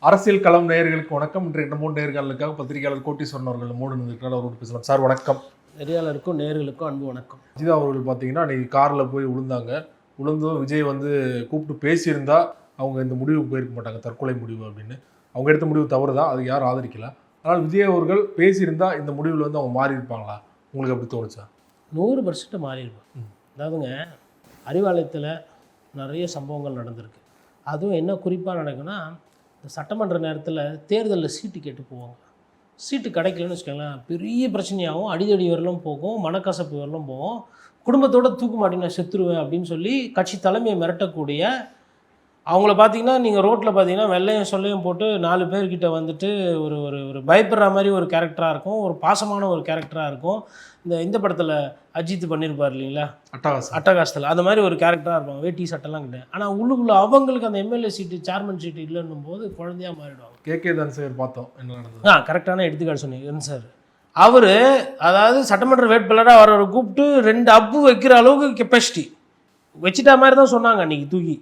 அரசியல் களம் நேயர்களுக்கு வணக்கம். இன்றைய 3 நேயர்களுக்காக பத்திரிகையாளர் கோட்டீஸ்வரன் அவர்கள் மூணு நிற்கிறார். அவரோடு பேசலாம். சார் வணக்கம். நெறியாளருக்கும் நேயர்களுக்கும் அன்பு வணக்கம். அஜித் அவர்கள் பார்த்தீங்கன்னா அன்றைக்கி காரில் போய் விழுந்தும் விஜய் வந்து கூப்பிட்டு பேசியிருந்தா அவங்க இந்த முடிவுக்கு போயிருக்க மாட்டாங்க, தற்கொலை முடிவு அப்படின்னு. அவங்க எடுத்த முடிவு தவறு தான், அது யாரும் ஆதரிக்கல. ஆனால் விஜய் அவர்கள் பேசியிருந்தா இந்த முடிவில் வந்து அவங்க மாறி இருப்பாங்களா? உங்களுக்கு எப்படி தோணுச்சா? 100% மாறிடுவேன். அதாவதுங்க, அறிவாலயத்தில் நிறைய சம்பவங்கள் நடந்திருக்கு. அதுவும் என்ன குறிப்பாக நடக்குன்னா, இந்த சட்டமன்ற நேரத்தில் தேர்தலில் சீட்டு கேட்டு போவாங்க. சீட்டு கிடைக்கலன்னு வச்சுக்கோங்களேன், பெரிய பிரச்சனையாகவும் அடிதடி வரலும் போகும், மனக்கசப்பு வரலும் போகும். குடும்பத்தோடு தூக்க மாட்டேன், நான் செத்துருவேன் அப்படின்னு சொல்லி கட்சி தலைமையை மிரட்டக்கூடிய அவங்கள பார்த்தீங்கன்னா, நீங்கள் ரோட்டில் பார்த்தீங்கன்னா வெள்ளையும் சொல்லையும் போட்டு 4 பேர்கிட்ட வந்துட்டு ஒரு ஒரு ஒரு பயப்படுற மாதிரி ஒரு கேரக்டராக இருக்கும், ஒரு பாசமான ஒரு கேரக்டராக இருக்கும். இந்த படத்தில் அஜித் பண்ணியிருப்பார் இல்லைங்களா, அட்டகாசத்தில், அந்த மாதிரி ஒரு கேரக்டராக இருப்பாங்க. வேட்டி சட்டெல்லாம் கிடையாது. ஆனால் உள்ளுக்குள்ள அவங்களுக்கு அந்த எம்எல்ஏ சீட்டு, சேர்மன் சீட்டு இல்லைன்னும் போது குழந்தையாக மாறிடுவாங்க. கேகே தன்சேகர் பார்த்தோம் என்ன நடந்தது. கரெக்டான எடுத்துக்காட்டு சொன்னீங்க சார். அவர் அதாவது சட்டமன்ற வேட்பாளராக அவரை கூப்பிட்டு 2 அப்பு வைக்கிற அளவுக்கு கெப்பாசிட்டி வச்சுட்டா மாதிரி தான் சொன்னாங்க அன்றைக்கி. தூக்கி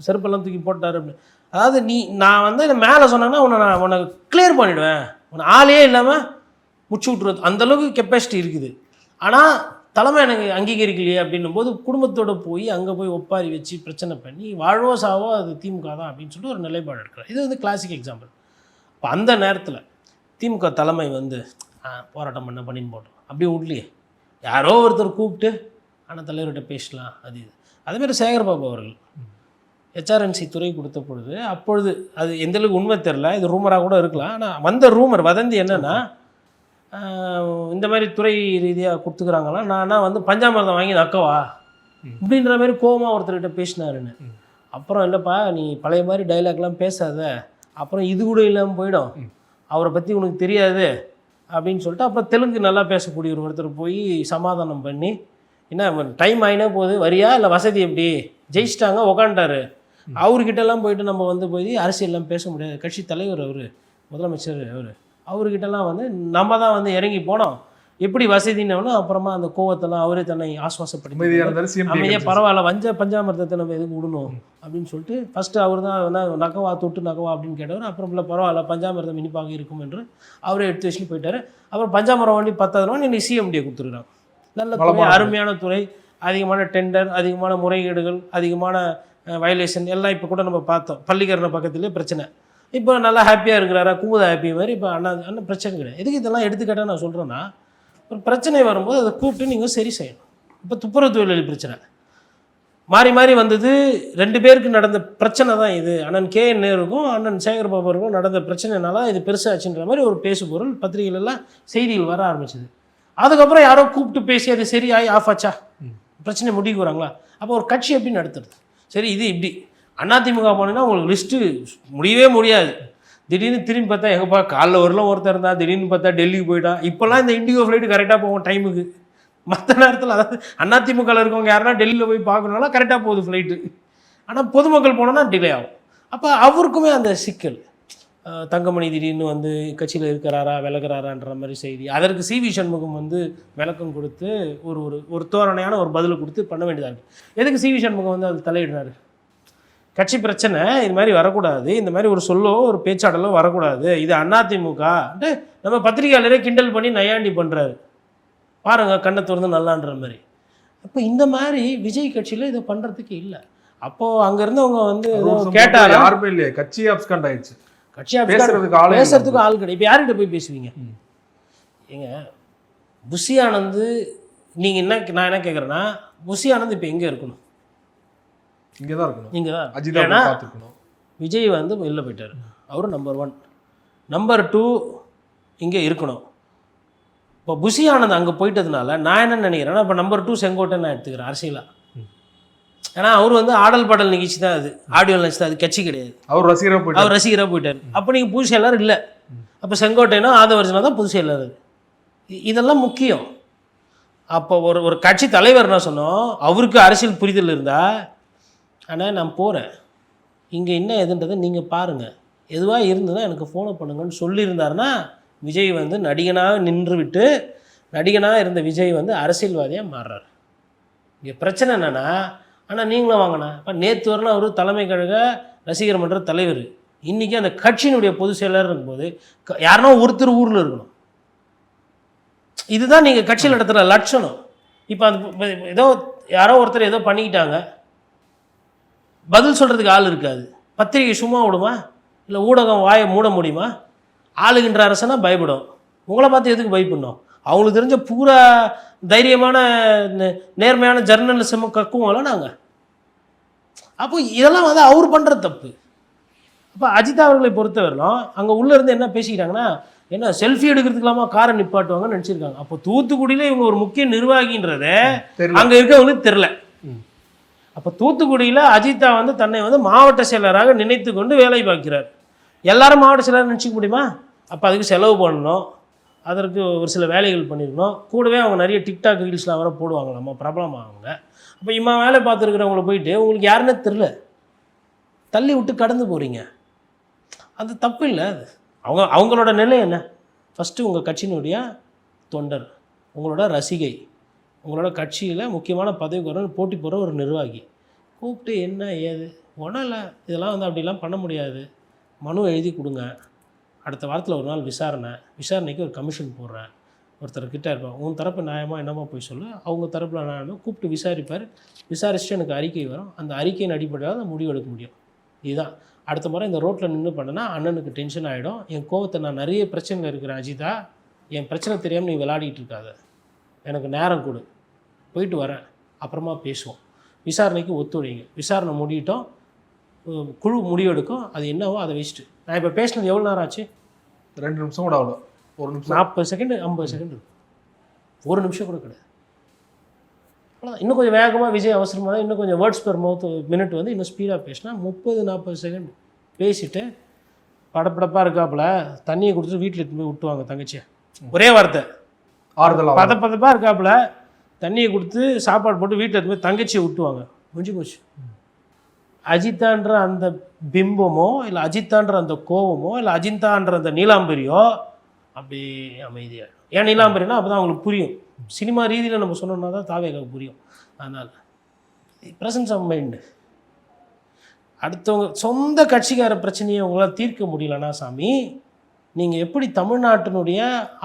செருப்பெல்லாம் தூக்கி போட்டார் அப்படின்னு. அதாவது நான் வந்து மேலே சொன்னாங்கன்னா நான் உன்னை கிளியர் பண்ணிவிடுவேன், உன்னை ஆளே இல்லாமல் முடிச்சு விட்ருவது, அந்தளவுக்கு கெப்பாசிட்டி இருக்குது. ஆனால் தலைமை எனக்கு அங்கீகரிக்கலையே அப்படின்னும் போது குடும்பத்தோடு போய் அங்கே போய் ஒப்பாரி வச்சு பிரச்சனை பண்ணி வாழ்வோ சாவோ அது திமுக தான் அப்படின்னு சொல்லிட்டு ஒரு நிலைப்பாடு எடுக்கிறார். இது வந்து கிளாசிக் எக்ஸாம்பிள். இப்போ அந்த நேரத்தில் திமுக தலைமை வந்து போராட்டம் பண்ணின்னு போட்டோம், அப்படி விட்லையே. யாரோ ஒருத்தர் கூப்பிட்டு ஆனால் தலைவர்கிட்ட பேசலாம், அது இது. அதேமாதிரி சேகர்பாபு அவர்கள் ஹெச்ஆர்என்சி துறை கொடுத்த பொழுது, அப்பொழுது அது எந்தளவுக்கு உண்மை தெரில, இது ரூமராக கூட இருக்கலாம். ஆனால் வந்த ரூமர் வதந்தி என்னென்னா, இந்த மாதிரி துறை ரீதியாக கொடுத்துக்கிறாங்களா, நான் வந்து பஞ்சாமிர்தம் வாங்கி நக்கவா இப்படின்ற மாதிரி கோபமாக ஒருத்தர்கிட்ட பேசினாருன்னு. அப்புறம் இல்லைப்பா, நீ பழைய மாதிரி டைலாக்லாம் பேசாத, அப்புறம் இது கூட இல்லாமல் போயிடும், அவரை பற்றி உனக்கு தெரியாது அப்படின்னு சொல்லிட்டு அப்புறம் தெலுங்கு நல்லா பேசக்கூடிய ஒருத்தர் போய் சமாதானம் பண்ணி, என்ன டைம் ஆகினா போகுது வரியா இல்லை வசதி எப்படி, ஜெயிச்சிட்டாங்க உக்காண்டாரு, அவர்கிட்டலாம் போயிட்டு நம்ம வந்து போய் அரசியல்லாம் பேச முடியாது. கட்சி தலைவர் அவர், முதலமைச்சர் அவர்கிட்டலாம் வந்து நம்ம தான் வந்து இறங்கி போனோம், எப்படி வசதின்னு. அப்புறமா அந்த கோவத்தெல்லாம் அவரே தன்னை ஆஸ்வாசப்படுத்தி அமைதியாக பரவாயில்ல, பஞ்சாமிர்தத்தை நம்ம எதுக்கு விடணும் அப்படின்னு சொல்லிட்டு ஃபஸ்ட்டு அவர் தான் நகவா தொட்டு நகவா அப்படின்னு கேட்டவர். அப்புறம் இல்லை பரவாயில்ல, பஞ்சாமிர்தம் இனிப்பாக இருக்கும் என்று அவரே எடுத்து வச்சுட்டு போயிட்டார். அப்புறம் பஞ்சாமிரம் வண்டி 10,000 ரூபா இன்னைக்கு சிஎம்டியை கொடுத்துருக்குறாங்க. நல்ல துறை, அருமையான துறை, அதிகமான டெண்டர், அதிகமான முறைகேடுகள், அதிகமான வயலேஷன் எல்லாம் இப்போ கூட நம்ம பார்த்தோம். பள்ளிக்கரணை பக்கத்துலேயே பிரச்சனை. இப்போ நல்லா ஹாப்பியாக இருக்கிறாரா, குமுத ஹாப்பி மாதிரி. இப்போ அண்ணா பிரச்சனை கிடையாது. எதுக்கு இதெல்லாம் எடுத்துக்கிட்டால் நான் சொல்கிறேன்னா, ஒரு பிரச்சனை வரும்போது அதை கூப்பிட்டு நீங்கள் சரி செய்யணும். இப்போ துப்புரவு தொழிலாளி பிரச்சனை மாறி மாறி வந்தது, 2 பேருக்கு நடந்த பிரச்சனை தான் இது. அண்ணன் KN நேருக்கும் அண்ணன் சேகர்பாபுக்கும் நடந்த பிரச்சனைனால இது பெருசாச்சுன்ற மாதிரி ஒரு பேசுபொருள் பத்திரிகைகளெல்லாம் செய்திகள் வர ஆரம்பிச்சிது. அதுக்கப்புறம் யாரோ கூப்பிட்டு பேசி அது சரியாகி ஆஃப் ஆச்சா, பிரச்சனை முடிவுக்கு வராங்களா. அப்போ ஒரு கட்சி எப்படி நடத்துறது? சரி, இது இப்படி அதிமுக போனீங்கன்னா உங்களுக்கு லிஸ்ட்டு முடியவே முடியாது. திடீர்னு திரும்பி பார்த்தா எங்கப்பா காலைல வரலாம் ஒருத்தர் இருந்தால், திடீர்னு பார்த்தா டெல்லிக்கு போயிட்டான். இப்போல்லாம் இந்த இண்டிகோ ஃப்ளைட்டு கரெக்டாக போவோம் டைமுக்கு. மற்ற நேரத்தில் அதாவது அதிமுகவில் இருக்கவங்க யாருன்னா டெல்லியில் போய் பார்க்கணுன்னா கரெக்டாக போகுது ஃப்ளைட்டு. ஆனால் பொதுமக்கள் போனோன்னா டிலே ஆகும். அப்போ அவருக்குமே அந்த சிக்கல். தங்கமணி திடீர்னு வந்து கட்சியில் இருக்கிறாரா விலகிறாரான்ற மாதிரி செய்தி. அதற்கு CV சண்முகம் வந்து விளக்கம் கொடுத்து ஒரு தோரணையான ஒரு பதில் கொடுத்து பண்ண வேண்டியதாக இருக்குது. எதுக்கு CV சண்முகம் வந்து அது தலையிடுறாரு? கட்சி பிரச்சனை இது மாதிரி வரக்கூடாது, இந்த மாதிரி ஒரு சொல்லோ ஒரு பேச்சாடலோ வரக்கூடாது, இது அதிமுக நம்ம பத்திரிகையாளரே கிண்டல் பண்ணி நையாண்டி பண்ணுறாரு பாருங்கள், கண்ணை திறந்து நல்லான்ற மாதிரி. அப்போ இந்த மாதிரி விஜய் கட்சியில் இதை பண்ணுறதுக்கு இல்லை. அப்போது அங்கே இருந்தவங்க வந்து கேட்டால் யாருமே இல்லையே, கட்சி அப்ஸ்கண்ட் ஆயிடுச்சு. கட்சியாக பேசுறதுக்கு ஆள் கிடையாது. இப்போ யார்கிட்ட போய் பேசுவீங்க? ஏங்க புஷி ஆனந்த், நீங்கள் நான் என்ன கேட்குறேன்னா, புஷி ஆனந்த் இப்போ எங்கே இருக்கணும்? இங்கே தான் இருக்கணும். இங்கே தான். ஏன்னா விஜய் வந்து வெளில போயிட்டார், அவர் நம்பர் 1. நம்பர் 2 இங்கே இருக்கணும். இப்போ புஷி ஆனந்த் அங்கே போயிட்டதுனால நான் என்ன நினைக்கிறேன்னா, இப்போ நம்பர் 2 செங்கோட்டை நான் எடுத்துக்கிறேன் அரசியலாக. ஏன்னா அவர் வந்து ஆடல் பாடல் நிகழ்ச்சி தான், அது ஆடியோ நிகழ்ச்சி தான், அது கட்சி கிடையாது. அவர் ரசிகராக போயிட்டார். அப்போ நீங்கள் புது செயலாளர் இல்லை. அப்போ செங்கோட்டைனா ஆதவர்ஜனா தான் புது செயலாளர். இதெல்லாம் முக்கியம். அப்போ ஒரு கட்சி தலைவர் என்ன சொன்னோம், அவருக்கு அரசியல் புரிதல் இருந்தால், ஆனால் நான் போகிறேன் இங்கே என்ன எதுன்றதை நீங்கள் பாருங்கள், எதுவாக இருந்ததுன்னா எனக்கு ஃபோனை பண்ணுங்கன்னு சொல்லியிருந்தாருன்னா, விஜய் வந்து நடிகனாக நின்று விட்டு நடிகனாக இருந்த விஜய் வந்து அரசியல்வாதியாக மாறுறார். இங்கே பிரச்சனை என்னென்னா, ஆனால் நீங்களும் வாங்கினா இப்போ நேற்று வரலாம் அவர் தலைமை கழக ரசிகர் மன்ற தலைவர், இன்றைக்கி அந்த கட்சியினுடைய பொதுச் செயலர் இருக்கும்போது யாருன்னா ஒருத்தர் ஊரில் இருக்கணும். இதுதான் நீங்கள் கட்சியில் நடத்துகிற லட்சணம். இப்போ அந்த ஏதோ யாரோ ஒருத்தர் ஏதோ பண்ணிக்கிட்டாங்க, பதில் சொல்கிறதுக்கு ஆள் இருக்காது. பத்திரிகை சும்மா விடுமா? இல்லை ஊடகம் வாயை மூட முடியுமா? ஆளுகின்ற அரசனா பயப்படும். உங்களை பார்த்து எதுக்கு பயப்படணும்? அவங்களுக்கு தெரிஞ்ச பூரா தைரியமான நேர்மையான ஜர்னலிசம் கக்குவோம்ல நாங்கள். அப்போ இதெல்லாம் வந்து அவர் பண்ணுற தப்பு. அப்போ அஜிதா அவர்களை பொறுத்தவரையிலும் அங்கே உள்ளேருந்து என்ன பேசிக்கிட்டாங்கன்னா, என்ன செல்ஃபி எடுக்கிறதுக்கலாமா காரை நிப்பாட்டுவாங்கன்னு நினச்சிருக்காங்க. அப்போ தூத்துக்குடியில் இவங்க ஒரு முக்கிய நிர்வாகின்றத அங்கே இருக்கவங்களுக்கு தெரில. அப்போ தூத்துக்குடியில் அஜிதா வந்து தன்னை வந்து மாவட்ட செயலராக நினைத்து கொண்டு வேலை பார்க்கிறார். எல்லாரும் மாவட்ட செயலராக நினச்சிக்க முடியுமா? அப்போ அதுக்கு செலவு பண்ணணும், அதற்கு ஒரு சில வேலைகள் பண்ணியிருக்கணும். கூடவே அவங்க நிறைய டிக்டாக் ரீல்ஸ்லாம் வர போடுவாங்களாம்மா, பிரபலமாக அவங்க. அப்போ இம்மா வேலை பார்த்துருக்குறவங்கள போயிட்டு உங்களுக்கு யாருன்னே தெரில, தள்ளி விட்டு கடந்து போகிறீங்க. அது தப்பு இல்லை. அது அவங்களோட நிலை என்ன? ஃபஸ்ட்டு உங்கள் கட்சியினுடைய தொண்டர், உங்களோட ரசிகை, உங்களோட கட்சியில் முக்கியமான பதவிக்கு வர போட்டி போகிற ஒரு நிர்வாகி கூப்பிட்டு என்ன ஏது ஒன்றும் இல்லை, இதெல்லாம் வந்து அப்படிலாம் பண்ண முடியாது, மனு எழுதி கொடுங்க, அடுத்த வாரத்தில் ஒரு நாள் விசாரணைக்கு ஒரு கமிஷன் போடுறேன், ஒருத்தர்கிட்ட இருப்பான், உன் தரப்பு நியாயமாக என்னமா போய் சொல்லு, அவங்க தரப்பில் நியாயமாக கூப்பிட்டு விசாரிப்பார், விசாரிச்சுட்டு எனக்கு அறிக்கை வரும், அந்த அறிக்கையின் அடிப்படையில் தான் முடிவு எடுக்க முடியும். இதுதான். அடுத்த முறை இந்த ரோட்டில் நின்று பண்ணேன்னா அண்ணனுக்கு டென்ஷன் ஆகிடும், என் கோவத்தை நான் நிறைய பிரச்சனையில் இருக்கிறேன் அஜிதா, என் பிரச்சனை தெரியாமல் நீ விளையாடிட்டு இருக்காத, எனக்கு நேரம் கொடு, போயிட்டு வரேன், அப்புறமா பேசுவோம், விசாரணைக்கு ஒத்துழைங்க, விசாரணை முடியட்டும், குழு முடிவெடுக்கும், அது என்னவோ அதை வச்சுட்டு. நான் இப்போ பேசினது எவ்வளோ நேரம் ஆச்சு? 2 நிமிஷம் கூட அவ்வளோ, 1 நிமிஷம் 40 செகண்ட் 50 செகண்ட் இருக்கும், 1 நிமிஷம் கூட கிடையாது. அவ்வளோதான். இன்னும் கொஞ்சம் வேகமாக விஜய் அவசரமாக தான் இன்னும் கொஞ்சம் வேர்ட்ஸ் பெர் மவுத் மினிட் வந்து இன்னும் ஸ்பீடாக பேசினா 30-40 செகண்ட் பேசிவிட்டு படப்படப்பாக இருக்காப்புல தண்ணியை கொடுத்துட்டு வீட்டில் எடுத்து போய் விட்டுவாங்க தங்கச்சியை. ஒரே வார்த்தை ஆறுதல். பதப்பதப்பாக இருக்காப்புல தண்ணியை கொடுத்து சாப்பாடு போட்டு வீட்டில் எடுத்து போய் தங்கச்சியை விட்டுவாங்க, முடிஞ்சு போச்சு. அஜித்தான்ற அந்த பிம்பமோ இல்லை அஜித்தான்ற அந்த கோவமோ இல்லை அஜித்தான்ற அந்த நீலாம்பரியோ அப்படி அமைதியாக. ஏன் நீலாம்பரினா அப்போ தான் அவங்களுக்கு புரியும். சினிமா ரீதியில் நம்ம சொன்னோம்னா தான் தாவேக்காவுக்கு புரியும். அதனால் ப்ரெசன்ஸ் ஆஃப் மைண்டு. அடுத்தவங்க சொந்த கட்சிக்கார பிரச்சனையை உங்களால் தீர்க்க முடியலன்னா சாமி, நீங்கள் எப்படி தமிழ்நாட்டினுடைய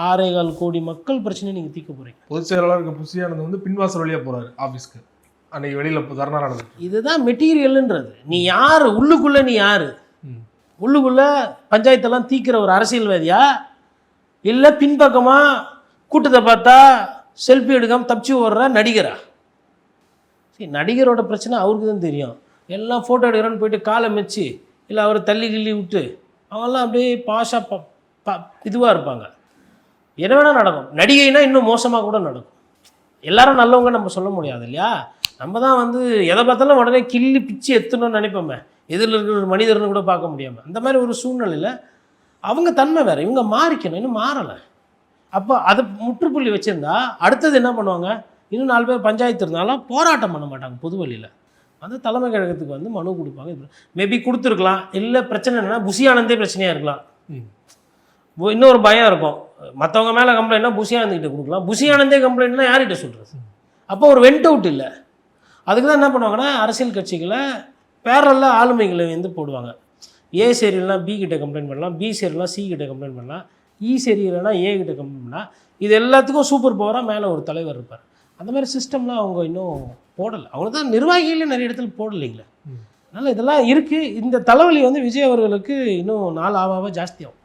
6.25 கோடி மக்கள் பிரச்சனையை நீங்கள் தீர்க்க போகிறீங்க? பொதுச் செயலாளருக்கு புசியானது வந்து பின்வாசல் வழியாக போகிறாரு ஆஃபீஸ்க்கு, அன்றைக்கி வெளியில் தர்ணா நடந்தது. இதுதான் மெட்டீரியல்ன்றது. நீ யார் உள்ளுக்குள்ளே, நீ யார் உள்ளுக்குள்ளே பஞ்சாயத்தெல்லாம் தீர்க்கிற ஒரு அரசியல்வாதியா, இல்லை பின்பக்கமாக கூட்டத்தை பார்த்தா செல்ஃபி எடுக்காமல் தப்பிச்சு ஓடுற நடிகரா? சரி, நடிகரோட பிரச்சனை அவருக்கு தான் தெரியும். எல்லாம் ஃபோட்டோ எடுக்கிறோன்னு போயிட்டு காலை மெச்சு இல்லை அவரை தள்ளி கிள்ளி விட்டு அவங்கெல்லாம் அப்படியே பாஷாக இதுவாக இருப்பாங்க. என்ன வேணால் நடக்கும். நடிகைனா இன்னும் மோசமாக கூட நடக்கும். எல்லாரும் நல்லவங்க நம்ம சொல்ல முடியாது இல்லையா? நம்ம தான் வந்து எதை பார்த்தாலும் உடனே கிள்ளி பிச்சு எத்தணும்னு நினைப்போமே, எதிரில் இருக்கிற ஒரு மனிதர்னு கூட பார்க்க முடியாமல். அந்த மாதிரி ஒரு சூழ்நிலையில் அவங்க தன்மை வேறு, இவங்க மாறிக்கணும், இன்னும் மாறலை. அப்போ அதை முற்றுப்புள்ளி வச்சுருந்தா அடுத்தது என்ன பண்ணுவாங்க? இன்னும் 4 பேர் பஞ்சாயத்து இருந்தாலும் போராட்டம் பண்ண மாட்டாங்க, பொது வழியில் வந்து தலைமை கழகத்துக்கு வந்து மனு கொடுப்பாங்க. மேபி கொடுத்துருக்கலாம். இல்லை பிரச்சனை என்னென்னா புசியானந்தே பிரச்சனையாக இருக்கலாம். இன்னொரு பயம் இருக்கும், மற்றவங்க மேலே கம்ப்ளைண்ட்னா புசியானந்த்கிட்ட கொடுக்கலாம், புசியானந்தே கம்ப்ளைண்ட்னா யார்கிட்ட சொல்கிறது? அப்போ ஒரு வெண்ட் அவுட் இல்லை. அதுக்கு தான் என்ன பண்ணுவாங்கன்னா அரசியல் கட்சிகளை பேரலில் ஆளுமைகளை வந்து போடுவாங்க. ஏ சரியில்லைனா பி கிட்ட கம்ப்ளைண்ட் பண்ணலாம், பி சரியில்லைனா சி கிட்ட கம்ப்ளைண்ட் பண்ணலாம், இ சரியில்லைனா ஏ கிட்ட கம்ப்ளைண்ட் பண்ணலாம். இது எல்லாத்துக்கும் சூப்பர் பவராக மேலே ஒரு தலைவர் இருப்பார். அந்த மாதிரி சிஸ்டம்லாம் அவங்க இன்னும் போடலை. அவங்க தான் நிர்வாகிகளே நிறைய இடத்துல போடலைங்களே. அதனால் இதெல்லாம் இருக்குது. இந்த தலைவலி வந்து விஜய் அவர்களுக்கு இன்னும் நாள் ஆக ஜாஸ்தியாகும்.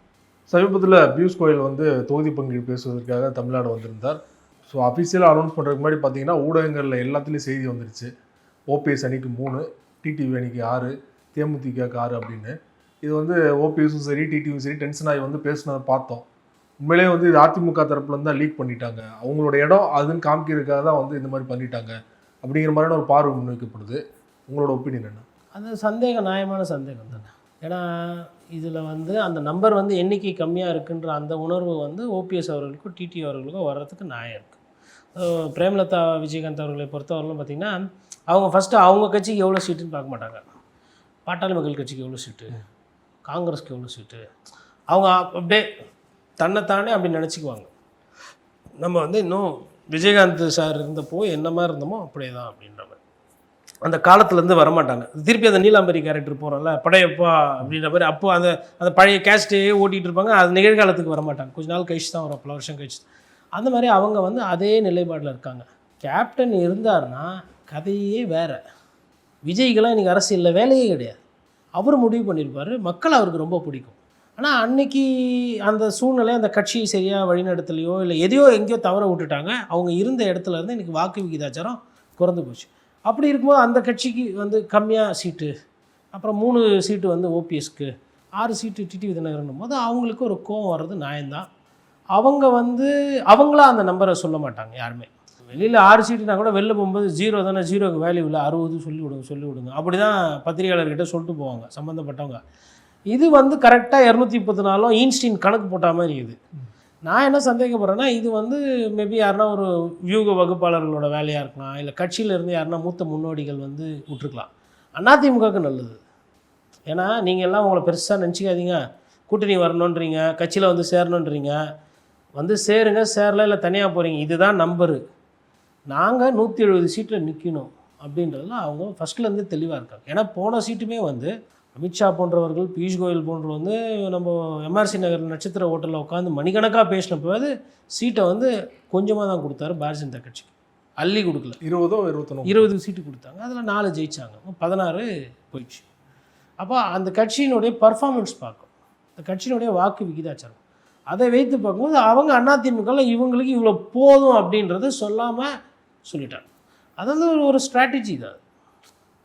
சமீபத்தில் பியூஷ் கோயல் வந்து தொகுதி பங்கீடு பேசுவதற்காக தமிழ்நாடு வந்திருந்தார். ஸோ அஃபிஷியலாக அனௌன்ஸ் பண்ணுறதுக்கு முன்னாடி பார்த்தீங்கன்னா ஊடகங்களில் எல்லாத்துலேயும் செய்தி வந்துருச்சு, ஓபிஎஸ் அணிக்கு 3, டிடிவி அணிக்கு 6, தேமுதிகக்கு 6 அப்படின்னு. இது வந்து ஓபிஎஸும் சரி டிடிவியும் சரி டென்ஷன் ஆகி வந்து பேசுனதை பார்த்தோம். உண்மையிலேயே வந்து இது அதிமுக தரப்புலேருந்து தான் லீக் பண்ணிட்டாங்க, அவங்களோட இடம் அதுன்னு காமிக்கிறதுக்காக தான் வந்து இந்த மாதிரி பண்ணிட்டாங்க அப்படிங்கிற மாதிரியான ஒரு பார்வை முன்வைக்கப்படுது. உங்களோட ஒப்பீனியன் என்ன? அது சந்தேகம், நியாயமான சந்தேகம் தானே. ஏன்னா இதில் வந்து அந்த நம்பர் வந்து எண்ணிக்கை கம்மியாக இருக்குன்ற அந்த உணர்வு வந்து ஓபிஎஸ் அவர்களுக்கும் டிடி அவர்களுக்கும் வர்றதுக்கு நியாயம் இருக்குது. பிரேமலதா விஜயகாந்த் அவர்களை பொறுத்தவரையிலும் பார்த்திங்கன்னா அவங்க ஃபஸ்ட்டு அவங்க கட்சிக்கு எவ்வளோ சீட்டுன்னு பார்க்க மாட்டாங்க. பாட்டாளி மக்கள் கட்சிக்கு எவ்வளோ சீட்டு, காங்கிரஸ்க்கு எவ்வளோ சீட்டு, அவங்க அப்படியே தன்னைத்தானே அப்படி நினச்சிக்குவாங்க. நம்ம வந்து இன்னும் விஜயகாந்த் சார் இருந்தப்போ என்ன மாதிரி இருந்தோமோ அப்படியே தான் அப்படின்ற மாதிரி. அந்த காலத்துலேருந்து வரமாட்டாங்க. திருப்பி அந்த நீலாம்பரி கேரக்டர் போகிறோம்ல படையப்பா அப்படின்ற மாதிரி, அப்போ அந்த அந்த பழைய கேஸ்ட்டே ஓட்டிகிட்டு இருப்பாங்க. அது நிகழ்காலத்துக்கு வரமாட்டாங்க, கொஞ்ச நாள் கழிச்சு தான் வரும், பல வருஷம் கழிச்சு. அந்த மாதிரி அவங்க வந்து அதே நிலைப்பாடில் இருக்காங்க. கேப்டன் இருந்தார்னா கதையே வேறு. விஜய்க்கெல்லாம் இன்றைக்கி அரசியலில் வேலையே கிடையாது. அவர் முடிவு பண்ணியிருப்பார், மக்கள் அவருக்கு ரொம்ப பிடிக்கும். ஆனால் அன்னைக்கு அந்த சூழ்நிலை அந்த கட்சி சரியாக வழிநடத்தலையோ இல்லை எதையோ எங்கேயோ தவற விட்டுட்டாங்க. அவங்க இருந்த இடத்துல இருந்து இன்றைக்கி வாக்கு விகிதாச்சாரம் குறைந்து போச்சு. அப்படி இருக்கும்போது அந்த கட்சிக்கு வந்து கம்மியாக சீட்டு, அப்புறம் 3 சீட்டு வந்து ஓபிஎஸ்க்கு, 6 சீட்டு டிடிவி தினகரனும் போது அவங்களுக்கு ஒரு கோவம் வர்றது நியாயம்தான். அவங்க வந்து அவங்களா அந்த நம்பரை சொல்ல மாட்டாங்க யாருமே. வெளியில் 6 சீட்டுனா கூட வெளில போகும்போது 0 தானே, 0க்கு வேல்யூ இல்லை, 60 சொல்லி விடுங்க அப்படி தான் பத்திரிகையாளர்கிட்ட சொல்லிட்டு போவாங்க சம்மந்தப்பட்டவங்க. இது வந்து கரெக்டாக 234 ஈன்ஸ்டீன் கணக்கு போட்ட மாதிரி இது. நான் என்ன சந்தேகப்படுறேன்னா, இது வந்து மேபி யாருன்னா ஒரு வியூக வகுப்பாளர்களோட வேலையாக இருக்கலாம், இல்லை கட்சியிலேருந்து யாருன்னா மூத்த முன்னோடிகள் வந்து விட்டுருக்கலாம். அதிமுகவுக்கு நல்லது. ஏன்னா நீங்கள் எல்லாம் உங்களை பெருசாக நினச்சிக்காதீங்க, கூட்டணி வரணுன்றீங்க, கட்சியில் வந்து சேரணுன்றீங்க, வந்து சேருங்க, சேரல இல்லை தனியாக போகிறீங்க, இதுதான் நம்பரு. நாங்கள் 170 சீட்டில் நிற்கணும் அப்படின்றதுல அவங்க ஃபஸ்ட்லேருந்து தெளிவாக இருக்காங்க. ஏன்னா போன சீட்டுமே வந்து அமித்ஷா போன்றவர்கள், பியூஷ் கோயல் போன்றவர் வந்து நம்ம எம்ஆர்சி நகர் நட்சத்திர ஹோட்டலில் உட்காந்து மணிக்கணக்காக பேசினப்போது சீட்டை வந்து கொஞ்சமாக தான் கொடுத்தாரு பாரதிய ஜனதா கட்சிக்கு, அள்ளி கொடுக்கல. 20 சீட்டு கொடுத்தாங்க, அதில் 4 ஜெயிச்சாங்க, 16 போயிடுச்சு. அப்போ அந்த கட்சியினுடைய பர்ஃபார்மன்ஸ் பார்க்கும், அந்த கட்சியினுடைய வாக்கு விகிதாச்சாரம், அதை வைத்து பார்க்கும்போது அவங்க அதிமுகவில் இவங்களுக்கு இவ்வளோ போதும் அப்படின்றத சொல்லாமல் சொல்லிட்டாங்க. அது வந்து ஒரு ஸ்ட்ராட்டஜி தான்.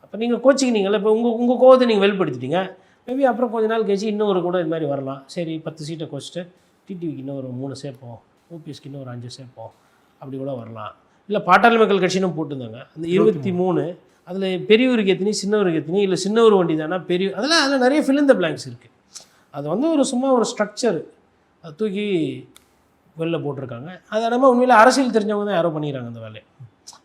இப்போ நீங்கள் கோச்சிக்கினீங்களா, இப்போ உங்கள் கோவத்தை நீங்கள் வெளிப்படுத்திட்டீங்க, மேபி அப்புறம் கொஞ்ச நாள் கழிச்சு இன்னொரு கூட இது மாதிரி வரலாம். சரி 10 சீட்டை கோச்சிட்டு டிடிவிக்கு இன்னும் ஒரு 3 சேர்ப்போம், ஓபிஎஸ்க்கு இன்னும் ஒரு 5 சேர்ப்போம், அப்படி கூட வரலாம். இல்லை பாட்டாளி மக்கள் கட்சின்னு போட்டுருந்தாங்க அந்த 23, அதில் பெரியவருக்கு எத்தனி சின்னவருக்கு எத்தனி, இல்லை சின்னவர் வண்டி தானே பெரிய, அதில் நிறைய ஃபில் இந்த பிளாங்க்ஸ் இருக்குது. அது வந்து ஒரு சும்மா ஒரு ஸ்ட்ரக்சர், அதை தூக்கி வெளில போட்டிருக்காங்க. அது நம்ம உண்மையில் அரசியல் தெரிஞ்சவங்க தான் யாரோ பண்ணிடுறாங்க அந்த வேலையை.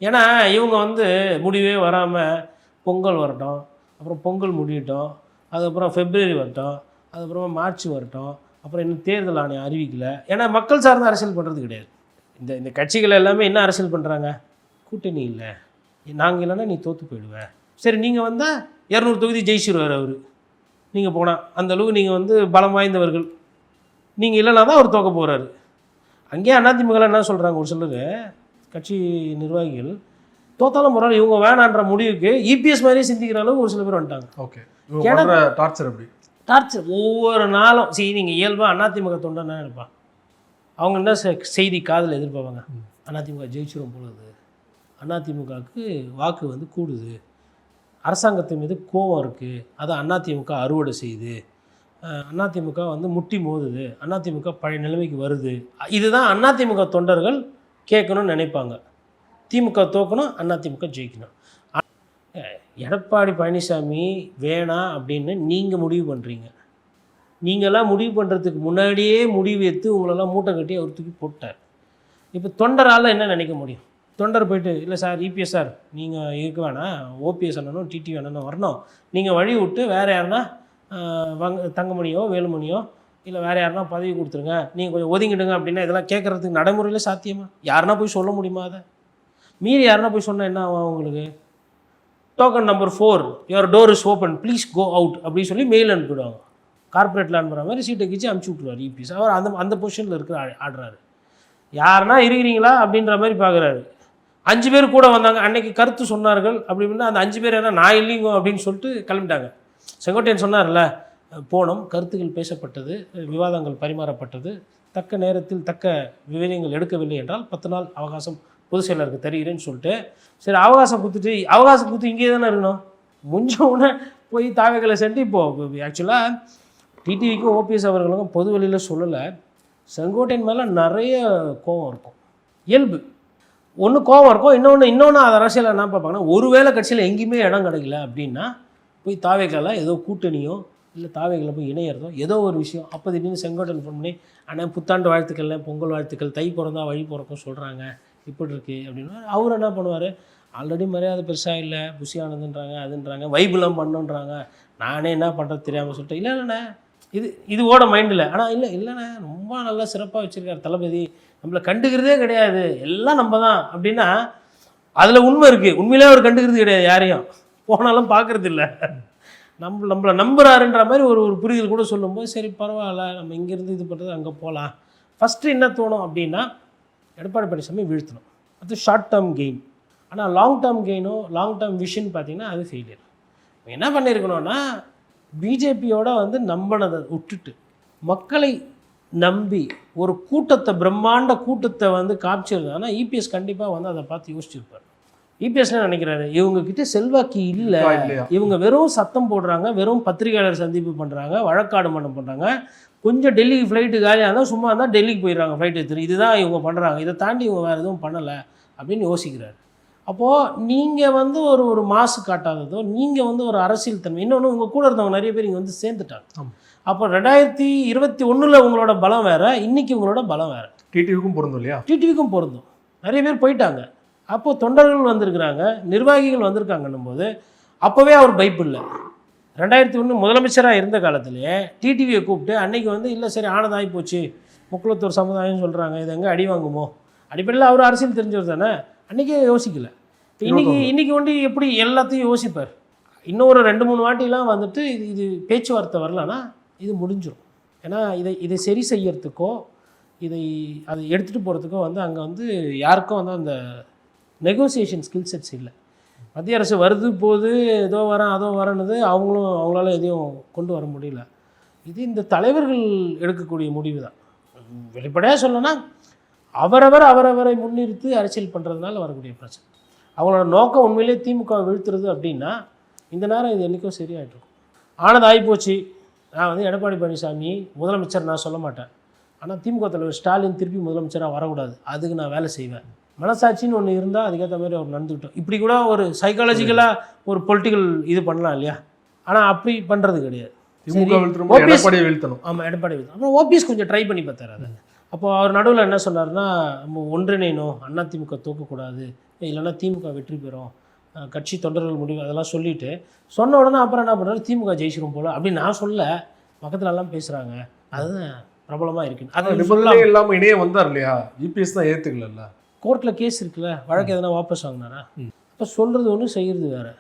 ஏன்னா இவங்க வந்து முடிவே வராமல் பொங்கல் வரட்டும், அப்புறம் பொங்கல் முடியட்டும், அதுக்கப்புறம் ஃபெப்ரவரி வரட்டும், அதுக்கப்புறமா மார்ச் வரட்டும், அப்புறம் இன்னும் தேர்தல் ஆணையம் அறிவிக்கலை. ஏன்னா மக்கள் சார்ந்த அரசியல் பண்ணுறது கிடையாது. இந்த கட்சிகள் எல்லாமே என்ன அரசியல் பண்ணுறாங்க, கூட்டணி இல்லை, நாங்கள் இல்லைன்னா நீ தோற்று போயிடுவேன், சரி நீங்கள் வந்தால் 200 தொகுதி ஜெயிச்சிருவார் அவர், நீங்கள் போனால் அந்த அளவுக்கு நீங்கள் வந்து பலம் வாய்ந்தவர்கள், நீங்கள் இல்லைனா தான் அவர் தோக்க போகிறாரு. அங்கேயே அதிமுக என்ன சொல்கிறாங்க, ஒரு சிலர் கட்சி நிர்வாகிகள் தோத்தாலும் பரவாயில்ல இவங்க வேணான்ற முடிவுக்கு இபிஎஸ் மாதிரியே சிந்திக்கிற அளவுக்கு ஒரு சில பேர் வந்துட்டாங்க. ஓகே, டார்ச்சர் அப்படி டார்ச்சர் ஒவ்வொரு நாளும். சரி நீங்கள் இயல்பாக அதிமுக தொண்டை நினைப்பா, அவங்க என்ன செய்தி காதில் எதிர்பார்ப்பாங்க, அதிமுக ஜெயிச்சிரும் பொழுது, அதிமுகவுக்கு வாக்கு வந்து கூடுது, அரசாங்கத்தின் மீது கோபம் இருக்குது, அதை அதிமுக அறுவடை செய்யுது, அதிமுக வந்து முட்டி மோதுது, அதிமுக பழைய நிலைமைக்கு வருது, இதுதான் அதிமுக தொண்டர்கள் கேட்கணும்னு நினைப்பாங்க. திமுக தோக்கணும், அதிமுக ஜெயிக்கணும். எடப்பாடி பழனிசாமி வேணாம் அப்படின்னு நீங்கள் முடிவு பண்ணுறீங்க. நீங்களாம் முடிவு பண்ணுறதுக்கு முன்னாடியே முடிவு எடுத்து உங்களெல்லாம் மூட்டை கட்டி அவர் தூக்கி போட்டார். இப்போ தொண்டரால் என்ன நினைக்க முடியும்? தொண்டர் போயிட்டு இல்லை சார் இபிஎஸ் சார் நீங்கள் இருக்க வேணாம், ஓபிஎஸ் அண்ணனும் டிடி அண்ணனும் வரணும், நீங்கள் வழி விட்டு வேறு யாருன்னா தங்கமணியோ வேலுமணியோ இல்லை வேறு யாருன்னா பதவி கொடுத்துருங்க, நீங்கள் கொஞ்சம் ஒதுங்கிடுங்க அப்படின்னா இதெல்லாம் கேட்குறதுக்கு நடைமுறையில் சாத்தியமா? யாருன்னா போய் சொல்ல முடியுமா? அதை மீறி யாருன்னா போய் சொன்னால் என்ன ஆகும் உங்களுக்கு? Token number 4 your door is open please go out அப்படின்னு சொல்லி மெயில் அனுப்பிவிடுவாங்க. கார்பரேட்டில் அனுப்புகிற மாதிரி சீட்டை கிச்சு அனுப்பிச்சி விட்ருவார் இபிஎஸ். அவர் அந்த பொசிஷனில் இருக்கிற ஆடுறாரு. யாருன்னா இருக்கிறீங்களா அப்படின்ற மாதிரி பார்க்குறாரு. 5 பேர் கூட வந்தாங்க அன்னைக்கு கருத்து சொன்னார்கள் அப்படின்னா அந்த 5 பேர் என்ன நான் இல்லைங்கோ அப்படின்னு சொல்லிட்டு கிளம்பிட்டாங்க. செங்கோட்டையன் சொன்னார்ல, போனோம், கருத்துக்கள் பேசப்பட்டது, விவாதங்கள் பரிமாறப்பட்டது, தக்க நேரத்தில் தக்க விவரங்கள் எடுக்கவில்லை என்றால் 10 நாள் அவகாசம் பொதுச் செயலருக்கு தருகிறேன்னு சொல்லிட்டு, சரி அவகாசம் கொடுத்து இங்கே தானே இருக்கணும். முடிஞ்சவுடனே போய் தாவைகளை சென்று இப்போது ஆக்சுவலாக டிடிவிக்கும் ஓபிஎஸ் அவர்களுக்கும் பொது வெளியில் சொல்லலை, செங்கோட்டையன் மேலே நிறைய கோபம் இருக்கும், இயல்பு. ஒன்று கோபம் இருக்கும், இன்னொன்று அதை அரசியல் என்ன பார்ப்பாங்கன்னா, ஒருவேளை கட்சியில் எங்கேயுமே இடம் கிடைக்கல அப்படின்னா போய் தாவைக்கெல்லாம் ஏதோ கூட்டணியோ இல்லை தாவைகளை போய் இணையிறதோ ஏதோ ஒரு விஷயம். அப்போ திடீர்னு செங்கோட்டையன் ஃபோன் பண்ணி ஆனால் புத்தாண்டு வாழ்த்துக்கள், பொங்கல் வாழ்த்துக்கள், தை பிறந்தா வழி பிறக்கும் சொல்கிறாங்க, இப்படி இருக்குது அப்படின்னா அவர் என்ன பண்ணுவார், ஆல்ரெடி மரியாதை பெருசாக இல்லை, புஷியானதுன்றாங்க, அதுன்றாங்க, வைபுலம் பண்ணுன்றாங்க, நானே என்ன பண்ணுறது தெரியாமல் சொல்லிட்டு இல்லைண்ணே இது ஓட மைண்டில். ஆனால் இல்லைண்ணே ரொம்ப நல்லா சிறப்பாக வச்சுருக்கார் தளபதி, நம்மளை கண்டுக்கிறதே கிடையாது, எல்லாம் நம்ம தான் அப்படின்னா அதில் உண்மை இருக்குது. உண்மையிலே அவர் கண்டுக்கிறது கிடையாது, யாரையும் போனாலும் பார்க்குறது இல்லை. நம்மளை நம்புறாருன்ற மாதிரி ஒரு புரிதல் கூட சொல்லும்போது சரி பரவாயில்ல, நம்ம இங்கேருந்து இது பண்ணுறது அங்கே போகலாம். ஃபஸ்ட்டு என்ன தோணும் அப்படின்னா எடப்பாடி பழனிசாமி வீழ்த்தணும், அது ஷார்ட் டேர்ம் கெயின். ஆனால் லாங் டேர்ம் கெயினோ லாங் டேர்ம் விஷன் பார்த்திங்கன்னா அது ஃபெயிலியர். என்ன பண்ணியிருக்கணும்னா பிஜேபியோட வந்து நம்பினதை விட்டுட்டு மக்களை நம்பி ஒரு கூட்டத்தை, பிரம்மாண்ட கூட்டத்தை வந்து காமிச்சிருந்தாங்கன்னா இபிஎஸ் கண்டிப்பாக வந்து அதை பார்த்து யோசிச்சிருப்பார். இபிஎஸ் என்ன நினைக்கிறாரு, இவங்கக்கிட்ட செல்வாக்கு இல்லை, இவங்க வெறும் சத்தம் போடுறாங்க, வெறும் பத்திரிகையாளர் சந்திப்பு பண்ணுறாங்க, வழக்காடு மன்றம் பண்ணுறாங்க, கொஞ்சம் டெல்லிக்கு ஃப்ளைட்டு காலியாக இருந்தால் சும்மா இருந்தால் டெல்லிக்கு போயிடுறாங்க ஃப்ளைட் எடுத்துட்டு, இதுதான் இவங்க பண்ணுறாங்க, இதை தாண்டி இவங்க வேறு எதுவும் பண்ணலை அப்படின்னு யோசிக்கிறார். அப்போது நீங்கள் வந்து ஒரு மாசு காட்டாததோ, நீங்கள் வந்து ஒரு அரசியல் தன்மை, இன்னொன்று உங்கள் கூட இருந்தவங்க நிறைய பேர் இங்கே வந்து சேர்ந்துட்டாங்க. அப்போ 2021 உங்களோட பலம் வேறு, இன்றைக்கி உங்களோட பலம் வேறு. டிடிவிக்கும் பொருந்தும் இல்லையா? டிடிவிக்கும் பொருந்தும். நிறைய பேர் போயிட்டாங்க. அப்போது தொண்டர்கள் வந்திருக்கிறாங்க, நிர்வாகிகள் வந்திருக்காங்கன்னும் போது அப்போவே அவர் பயப்பில்லை. 2001 முதலமைச்சராக இருந்த காலத்திலே டிடிவியை கூப்பிட்டு அன்னைக்கு வந்து இல்லை சரி ஆனதாகி போச்சு, முக்குளத்தூர் சமுதாயம்னு சொல்கிறாங்க, இது எங்கே அடி வாங்குமோ அடிப்படையில் அவர் அரசியல் தெரிஞ்சவர் தானே, அன்றைக்கே யோசிக்கலை. இன்னைக்கு வந்து எப்படி எல்லாத்தையும் யோசிப்பார். இன்னொரு 2-3 வாட்டிலாம் வந்துட்டு இது பேச்சுவார்த்தை வரலன்னா இது முடிஞ்சிடும். ஏன்னா இதை சரி செய்யறதுக்கோ அதை எடுத்துகிட்டு போகிறதுக்கோ வந்து அங்கே வந்து யாருக்கும் வந்து அந்த நெகோசியேஷன் ஸ்கில் செட்ஸ் இல்லை. மத்திய அரசு வருது போது ஏதோ வரேன் அதோ வரேன்னது அவங்களால எதையும் கொண்டு வர முடியல. இது இந்த தலைவர்கள் எடுக்கக்கூடிய முடிவு தான். வெளிப்படையாக சொல்லணும்னா அவரவரை முன்னிறுத்தி அரசியல் பண்ணுறதுனால வரக்கூடிய பிரச்சனை. அவங்களோட நோக்கம் உண்மையிலே திமுக வீழ்த்துறது அப்படின்னா இந்த நேரம் இது என்றைக்கும் சரியாயிட்டிருக்கும். ஆனது ஆகிப்போச்சு. நான் வந்து எடப்பாடி பழனிசாமி முதலமைச்சர் நான் சொல்ல மாட்டேன், ஆனால் திமுக தலைவர் ஸ்டாலின் திருப்பி முதலமைச்சராக வரக்கூடாது, அதுக்கு நான் வேலை செய்வேன். மனசாட்சின்னு ஒன்று இருந்தால் அதுக்கேற்ற மாதிரி அவர் நடந்துக்கிட்டோம். இப்படி கூட ஒரு சைக்காலஜிக்கலாக ஒரு பொலிட்டிக்கல் இது பண்ணலாம் இல்லையா? ஆனால் அப்படி பண்ணுறது கிடையாது. எடப்பாடி வீழ்த்தணும். ஆமாம், எடப்பாடி வீழ்த்தணும். அப்புறம் ஓபிஎஸ் கொஞ்சம் ட்ரை பண்ணி பார்த்தாரு அதை. அப்போது அவர் நடுவில் என்ன சொன்னார்னா, நம்ம ஒன்றிணைணும், அண்ணா திமுக தோக்கக்கூடாது, இல்லைன்னா திமுக வெற்றி பெறும், கட்சி தொண்டர்கள் முடிவு, அதெல்லாம் சொல்லிவிட்டு சொன்ன உடனே அப்புறம் என்ன பண்ணுறாரு, திமுக ஜெயிச்சிரும் போல் அப்படின்னு நான் சொல்ல, பக்கத்தில் எல்லாம் பேசுகிறாங்க, அதுதான் பிரபலமாக இருக்குது. அது இல்லாமல் இணைய வந்தார் இல்லையா, இபிஎஸ் தான் ஏற்றுக்கல. கோர்ட்டில் கேஸ் இருக்குல்ல, வழக்கு எதனா வாபஸ் வாங்கினாரா? அப்போ சொல்கிறது ஒன்று செய்கிறது வேறு.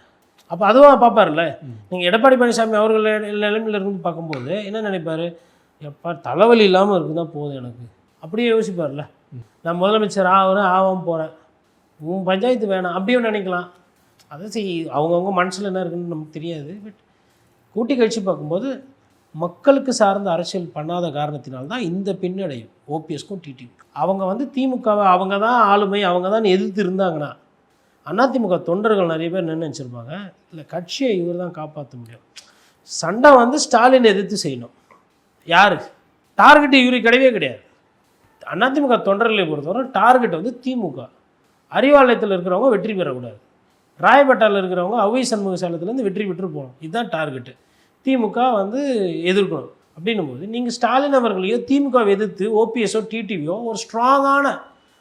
அப்போ அதுவும் பார்ப்பார்ல. நீங்கள் எடப்பாடி பழனிசாமி அவர்கள் நிலைமையில் இருந்து பார்க்கும்போது என்ன நினைப்பார், எப்பா தலைவலி இல்லாமல் இருக்குதான் போதும் எனக்கு, அப்படியே யோசிப்பார்ல. நான் முதலமைச்சர் ஆகாமல் போகிறேன், உன் பஞ்சாயத்து வேணாம் அப்படியும் நினைக்கலாம். அதை அவங்கவுங்க மனசில் என்ன இருக்குன்னு நமக்கு தெரியாது. பட் கூட்டி கழிச்சு பார்க்கும்போது மக்களுக்கு சார்ந்த அரசியல் பண்ணாத காரணத்தினால்தான் இந்த பின்னடைவு ஓபிஎஸ்க்கும் டிடிவி. அவங்க வந்து திமுகவை அவங்க தான் ஆளுமை, அவங்க தான் எதிர்த்து இருந்தாங்கன்னா அதிமுக தொண்டர்கள் நிறைய பேர் என்ன நினச்சிருப்பாங்க, இல்லை கட்சியை இவர் தான் காப்பாற்ற முடியும். சண்டை வந்து ஸ்டாலின் எதிர்த்து செய்யணும். யார் டார்கெட் இவருக்கு கிடையவே கிடையாது. அதிமுக தொண்டர்களை பொறுத்தவரை டார்கெட் வந்து திமுக. அறிவாலயத்தில் இருக்கிறவங்க வெற்றி பெறக்கூடாது, ராயப்பேட்டாவில் இருக்கிறவங்க அவை சண்முக சேலத்துலேருந்து வெற்றி பெற்று போகணும், இதுதான் டார்கெட்டு. திமுக வந்து எதிர்க்கணும். அப்படின்னும் போது நீங்கள் ஸ்டாலின் அவர்களையோ திமுகவை எதிர்த்து ஓபிஎஸ்ஓ டிடிவியோ ஒரு ஸ்ட்ராங்கான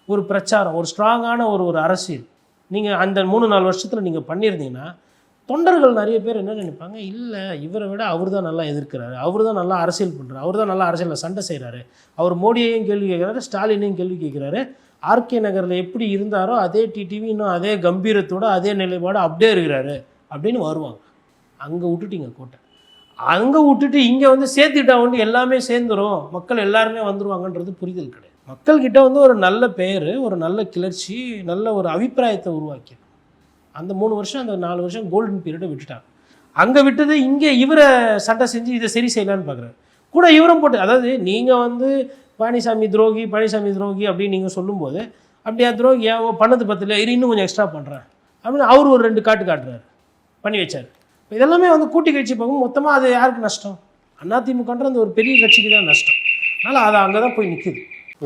ஒரு பிரச்சாரம், ஒரு ஸ்ட்ராங்கான ஒரு அரசியல் நீங்கள் அந்த 3-4 வருஷத்தில் நீங்கள் பண்ணியிருந்தீங்கன்னா தொண்டர்கள் நிறைய பேர் என்ன நினைப்பாங்க, இல்லை இவரை விட அவர் தான் நல்லா எதிர்க்கிறாரு, அவர் தான் நல்லா அரசியல் பண்ணுறாரு, அவர் தான் நல்லா அரசியலில் சண்டை செய்கிறாரு, அவர் மோடியையும் கேள்வி கேட்குறாரு, ஸ்டாலினையும் கேள்வி கேட்குறாரு, ஆர்கே நகரில் எப்படி இருந்தாரோ அதே டிடிவி இன்னும் அதே கம்பீரத்தோடு அதே நிலைப்பாடு அப்படியே இருக்கிறாரு அப்படின்னு வருவாங்க. அங்கே விட்டுட்டீங்க கோட்டை, அங்கே விட்டுட்டு இங்கே வந்து சேர்த்துட்டா வந்து எல்லாமே சேர்ந்துடும், மக்கள் எல்லாருமே வந்துடுவாங்கன்றது புரிதல் கிடையாது. மக்கள்கிட்ட வந்து ஒரு நல்ல பெயர், ஒரு நல்ல கிளர்ச்சி, நல்ல ஒரு அபிப்பிராயத்தை உருவாக்கி அந்த 3 வருஷம் அந்த 4 வருஷம் கோல்டன் பீரியடை விட்டுட்டாங்க. அங்கே விட்டது இங்கே இவரை சட்டை செஞ்சு இதை சரி செய்யலான்னு பார்க்குறாரு. கூட இவரும் போட்டு, அதாவது நீங்கள் வந்து பழனிசாமி துரோகி அப்படின்னு நீங்கள் சொல்லும்போது அப்படியா துரோகியா பண்ணது பத்தில் இன்னும் கொஞ்சம் எக்ஸ்ட்ரா பண்ணுறேன் அப்படின்னு அவர் ஒரு 2 காட்டுறாரு, பண்ணி வச்சார். இதெல்லாமே வந்து கூட்டி கட்சி பார்க்கும் மொத்தமாக அது யாருக்கு நஷ்டம், அதிமுகன்ற அந்த ஒரு பெரிய கட்சிக்கு தான் நஷ்டம். அதனால் அது அங்கே தான் போய் நிற்குது.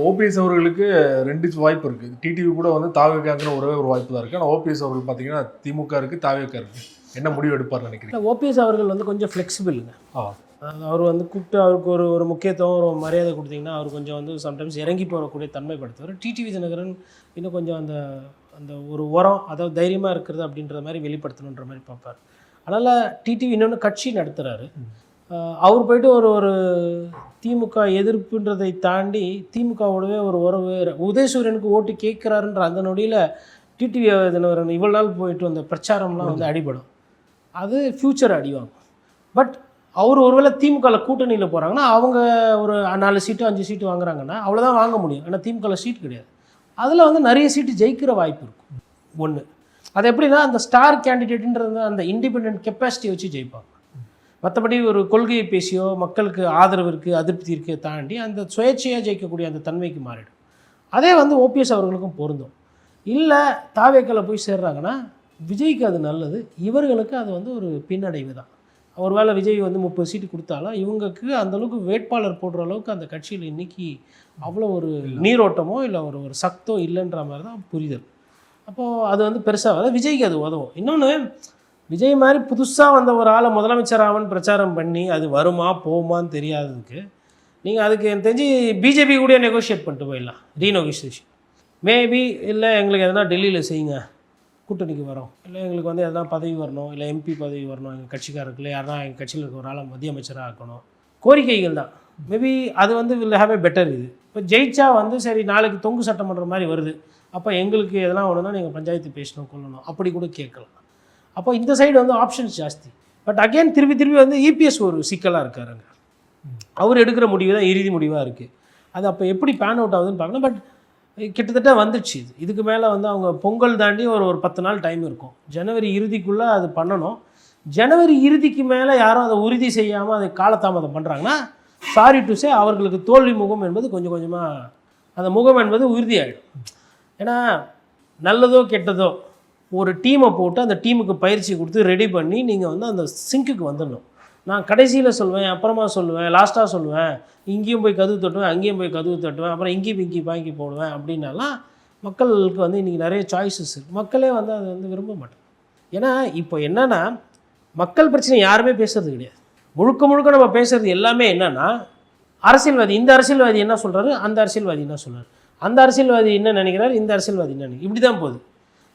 ஓபிஎஸ் அவர்களுக்கு 2 வாய்ப்பு இருக்குது. டிடிவி கூட வந்து தாவேக்காங்கிற ஒரே ஒரு வாய்ப்பு தான் இருக்குது. ஆனால் ஓபிஎஸ் அவர்கள் பார்த்தீங்கன்னா திமுக இருக்குது, தாவேக்கா இருக்குது. என்ன முடிவு எடுப்பார்னு நினைக்கிறீங்க? ஓபிஎஸ் அவர்கள் வந்து கொஞ்சம் ஃப்ளெக்சிபிளுங்க. அவர் வந்து கூப்பிட்டு அவருக்கு ஒரு முக்கியத்துவம் ஒரு மரியாதை கொடுத்தீங்கன்னா அவர் கொஞ்சம் வந்து சம்டைம்ஸ் இறங்கி போகக்கூடிய தன்மைப்படுத்துவார். டிடிவி தினகரன் இன்னும் கொஞ்சம் அந்த அந்த ஒரு உரம், அதாவது தைரியமாக இருக்கிறது அப்படின்ற மாதிரி வெளிப்படுத்தணுன்ற மாதிரி பார்ப்பார். அதனால் டிடிவி இன்னொன்று கட்சி நடத்துகிறாரு. அவர் போய்ட்டு ஒரு திமுக எதிர்ப்புன்றதை தாண்டி திமுகவோடவே ஒரு உறவு, உதயசூரியனுக்கு ஓட்டு கேட்குறாருன்ற அந்த நொடியில் டிடிவி தினகரன் இவ்வளோ நாள் போயிட்டு வந்த பிரச்சாரம்லாம் வந்து அடிபடும், அது ஃப்யூச்சர் அடிவாங்க. பட் அவர் ஒருவேளை திமுகவில் கூட்டணியில் போகிறாங்கன்னா அவங்க ஒரு 4 சீட்டு 5 சீட்டு வாங்குறாங்கன்னா அவ்வளோதான் வாங்க முடியும். ஆனால் திமுகவில் சீட் கிடையாது. அதில் வந்து நிறைய சீட்டு ஜெயிக்கிற வாய்ப்பு இருக்கும். ஒன்று அது எப்படின்னா அந்த ஸ்டார் கேண்டிடேட்டுன்றது அந்த இண்டிபெண்ட் கெப்பாசிட்டியை வச்சு ஜெயிப்பாங்க. மற்றபடி ஒரு கொள்கையை பேசியோ மக்களுக்கு ஆதரவு இருக்குது அதிருப்தி இருக்கே தாண்டி அந்த சுயேட்சையாக ஜெயிக்கக்கூடிய அந்த தன்மைக்கு மாறிடும். அதே வந்து ஓபிஎஸ் அவர்களுக்கும் பொருந்தும். இல்லை தாவேக்கல போய் சேர்றாங்கன்னா விஜய்க்கு அது நல்லது, இவர்களுக்கு அது வந்து ஒரு பின்னடைவு தான். ஒருவேளை விஜய் வந்து 30 சீட்டு கொடுத்தாலும் இவங்களுக்கு அந்தளவுக்கு வேட்பாளர் போடுற அளவுக்கு அந்த கட்சியில் இன்றைக்கி அவ்வளோ ஒரு நீரோட்டமோ இல்லை ஒரு சக்தோ இல்லைன்ற மாதிரி தான் புரிதல். அப்போது அது வந்து பெருசாக விஜய்க்கு அது உதவும். இன்னொன்று, விஜய் மாதிரி புதுசாக வந்த ஒரு ஆளை முதலமைச்சர் ஆவன்னு பிரச்சாரம் பண்ணி அது வருமா போகுமான்னு தெரியாததுக்கு நீங்கள் அதுக்கு எனக்கு தெரிஞ்சு பிஜேபி கூட நெகோஷியேட் பண்ணிட்டு போயிடலாம். ரீநெகோசியேஷன் மேபி. இல்லை எங்களுக்கு எதனா டெல்லியில் செய்யுங்க, கூட்டணிக்கு வரோம், இல்லை எங்களுக்கு வந்து எதனா பதவி வரணும், இல்லை எம்பி பதவி வரணும், எங்கள் கட்சிக்காரருக்கு இல்லை யாருனா எங்கள் கட்சியில் இருக்க ஒரு ஆளை மத்திய அமைச்சராக ஆக்கணும், கோரிக்கைகள் தான். மேபி அது வந்து வில் ஹேவ் ஏ பெட்டர். இது இப்போ ஜெயிச்சா வந்து சரி நாளைக்கு தொங்கு சட்டமன்றம் மாதிரி வருது, அப்போ எங்களுக்கு எதனா ஒன்றுனா நீங்கள் பஞ்சாயத்து பேசணும் கொள்ளணும் அப்படி கூட கேட்கலாம். அப்போ இந்த சைடு வந்து ஆப்ஷன்ஸ் ஜாஸ்தி. பட் அகெயின் திருப்பி வந்து இபிஎஸ் ஒரு சிக்கலாக இருக்காருங்க. அவர் எடுக்கிற முடிவு தான் இறுதி முடிவாக இருக்குது. அது அப்போ எப்படி பேன் அவுட் ஆகுதுன்னு பார்க்கணும். பட் கிட்டத்தட்ட வந்துடுச்சு. இதுக்கு மேலே வந்து அவங்க பொங்கல் தாண்டி ஒரு 10 நாள் டைம் இருக்கும். ஜனவரி இறுதிக்குள்ளே அது பண்ணணும். ஜனவரி இறுதிக்கு மேலே யாரும் அதை உறுதி செய்யாமல் அதை காலதாமதம் பண்ணுறாங்கன்னா சாரி டு சே அவர்களுக்கு தோல்வி முகம் என்பது கொஞ்சம் கொஞ்சமாக அந்த முகம் என்பது உறுதியாகிடும். ஏன்னா நல்லதோ கெட்டதோ ஒரு டீமை போட்டு அந்த டீமுக்கு பயிற்சி கொடுத்து ரெடி பண்ணி நீங்கள் வந்து அந்த சிங்க்குக்கு வந்துடணும். நான் கடைசியில் சொல்லுவேன், அப்புறமா சொல்லுவேன், லாஸ்ட்டாக சொல்லுவேன், இங்கேயும் போய் கதவு தட்டுவேன், அங்கேயும் போய் கதவு தட்டுவேன், அப்புறம் இங்கேயும் இங்கேயும் வாங்கி போடுவேன் அப்படின்னாலாம் மக்களுக்கு வந்து இன்றைக்கி நிறைய சாய்ஸஸ் இருக்குது. மக்களே வந்து அதை வந்து விரும்ப மாட்டாங்க. ஏன்னா இப்போ என்னென்னா மக்கள் பிரச்சனை யாருமே பேசுறது கிடையாது. முழுக்க நம்ம பேசுகிறது எல்லாமே என்னென்னா அரசியல்வாதி, இந்த அரசியல்வாதி என்ன சொல்கிறாரு, அந்த அரசியல்வாதி என்ன சொல்கிறார், அந்த அரசியல்வாதி என்ன நினைக்கிறார், இந்த அரசியல்வாதி என்ன நினைக்கிறார், இப்படி தான் போகுது.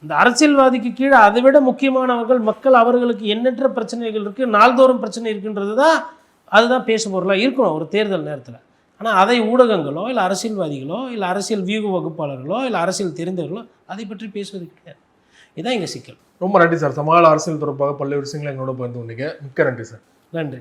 இந்த அரசியல்வாதிக்கு கீழே அதை விட முக்கியமானவர்கள் மக்கள், அவர்களுக்கு எண்ணற்ற பிரச்சனைகள் இருக்குது, நாள்தோறும் பிரச்சனை இருக்குன்றது தான் அதுதான் பேசு பொருளாக இருக்கணும் ஒரு தேர்தல் நேரத்தில். ஆனால் அதை ஊடகங்களோ இல்லை அரசியல்வாதிகளோ இல்லை அரசியல் வியூக வகுப்பாளர்களோ இல்லை அரசியல் தெரிந்தவர்களோ அதை பற்றி பேசுவது கிடையாது. இதுதான் எங்கள் சிக்கல். ரொம்ப நன்றி சார். சமகால அரசியல் தொடர்பாக பல்வேறு விஷயங்களை எங்களோட பகிர்ந்து கொண்டீங்க. மிக்க நன்றி சார். நன்றி.